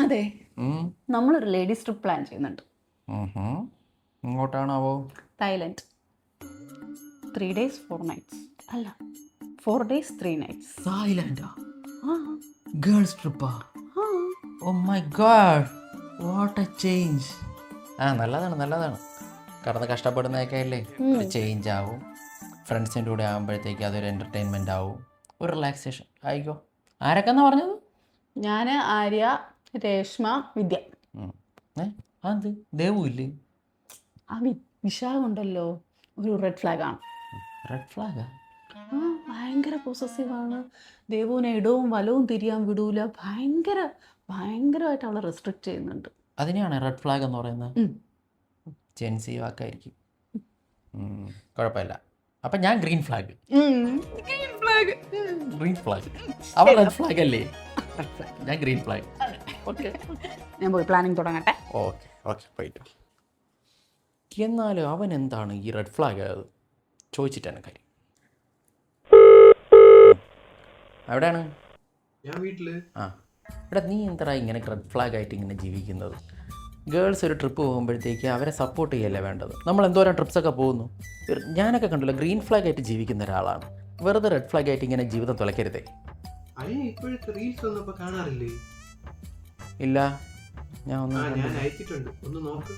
അതെ, നമ്മളൊരു ladies trip plan ചെയ്യുന്നുണ്ട്. ഇങ്ങോട്ടാണാവോ? തായ്ലൻഡ്. 3 days 4 nights. അല്ല, 4 days 3 nights. തായ്ലൻഡാ? ആ ഗേൾസ് ട്രിപ്പാ? ആ oh my god, what a change. നല്ലതാണ്. കടന്ന് കഷ്ടപ്പെടുന്നതൊക്കെ അല്ലേ, ഒരു ചേഞ്ച് ആവും. ഫ്രണ്ട്സിൻ്റെ കൂടെ ആകുമ്പോഴത്തേക്ക് അതൊരു എൻ്റർടൈൻമെൻ്റ് ആവും, ഒരു റിലാക്സേഷൻ ആയിക്കോ. ആരൊക്കെ എന്നാ പറഞ്ഞത്? ഞാൻ, ആര്യ, രേഷ്മ, വിദ്യ. അത് ദേവു ഇല്ലേ? ആ വിശാഖുണ്ടല്ലോ, ഒരു റെഡ് ഫ്ലാഗാണ്. റെഡ് ഫ്ലാഗാ? ആ ഭയങ്കര പൊസസീവാണ്. ദേവുവിനെ ഇടവും വലവും തിരിയാൻ വിടൂല. ഭയങ്കരമായിട്ട് അവളെ റെസ്ട്രിക്റ്റ് ചെയ്യുന്നുണ്ട്. അതിനെയാണ് റെഡ് ഫ്ലാഗ് എന്ന് പറയുന്നത്. ജെൻസി വാക്കായിരിക്കും. കുഴപ്പമില്ല. അപ്പം ഞാൻ ഗ്രീൻ ഫ്ലാഗ്. അവൻ റെഡ് ഫ്ലാഗ് അല്ലേ? ഞാൻ ഗ്രീൻ ഫ്ലാഗ്. ഓക്കെ, ഞാൻ പോയി പ്ലാനിങ് തുടങ്ങട്ടെ. ഓക്കെ പോയിട്ട്. എന്നാലും അവൻ എന്താണ് ഈ റെഡ് ഫ്ലാഗ് ആയത് ചോദിച്ചിട്ടാണ് കാര്യം. എവിടെയാണ്? ഞാൻ വീട്ടില്. ഇവിടെ നീ എന്താ ഇങ്ങനെ റെഡ് ഫ്ലാഗ് ആയിട്ട് ഇങ്ങനെ ജീവിക്കുന്നത്? ഗേൾസ് ഒരു ട്രിപ്പ് പോകുമ്പോഴത്തേക്ക് അവരെ സപ്പോർട്ട് ചെയ്യല്ലേ വേണ്ടത്. നമ്മൾ എന്തോരം ട്രിപ്സൊക്കെ പോകുന്നു. ഞാനൊക്കെ കണ്ടല്ലോ ഗ്രീൻ ഫ്ലാഗ് ആയിട്ട് ജീവിക്കുന്ന ഒരാളാണ്. വെറുതെ റെഡ് ഫ്ലാഗ് ആയിട്ട് ഇങ്ങനെ ജീവിതം തുലക്കരുതേ. ഇപ്പോഴത്തെ റീൽസ് ഒന്നും ഇപ്പൊ കാണാറില്ലേ? ഇല്ല, ഞാൻ അയച്ചിട്ടുണ്ട്, ഒന്ന് നോക്ക്.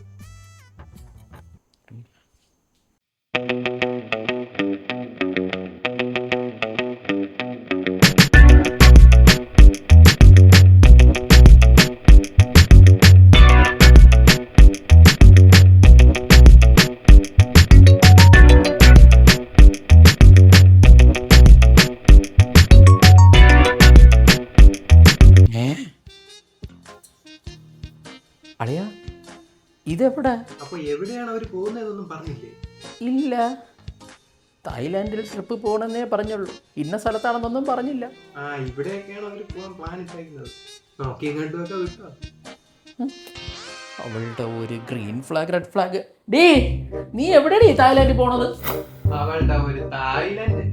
അളിയാ, ഇതെവിടെ? അപ്പൊ എവിടെയാണ് അവര് പോകുന്നതെന്നൊന്നും പറഞ്ഞില്ലേ? ഇല്ല, തായ്ലാൻഡിൽ ട്രിപ്പ് പോകണമെന്നേ പറഞ്ഞുള്ളൂ, ഇന്ന സ്ഥലത്താണെന്നൊന്നും പറഞ്ഞില്ല. ഇവിടെയൊക്കെയാണ് അവര് പോകാൻ പ്ലാൻ ഇട്ടേക്കുന്നത്. നോക്കിയും കണ്ടുമൊക്കെ വിട്ടോ. അവളുടെ ഒരു green flag red flag. Day, നീ എവിടെയാണ് തായ്ലാൻഡിൽ പോണത്? അവളുടെ ഒരു തായ്ലാൻഡ്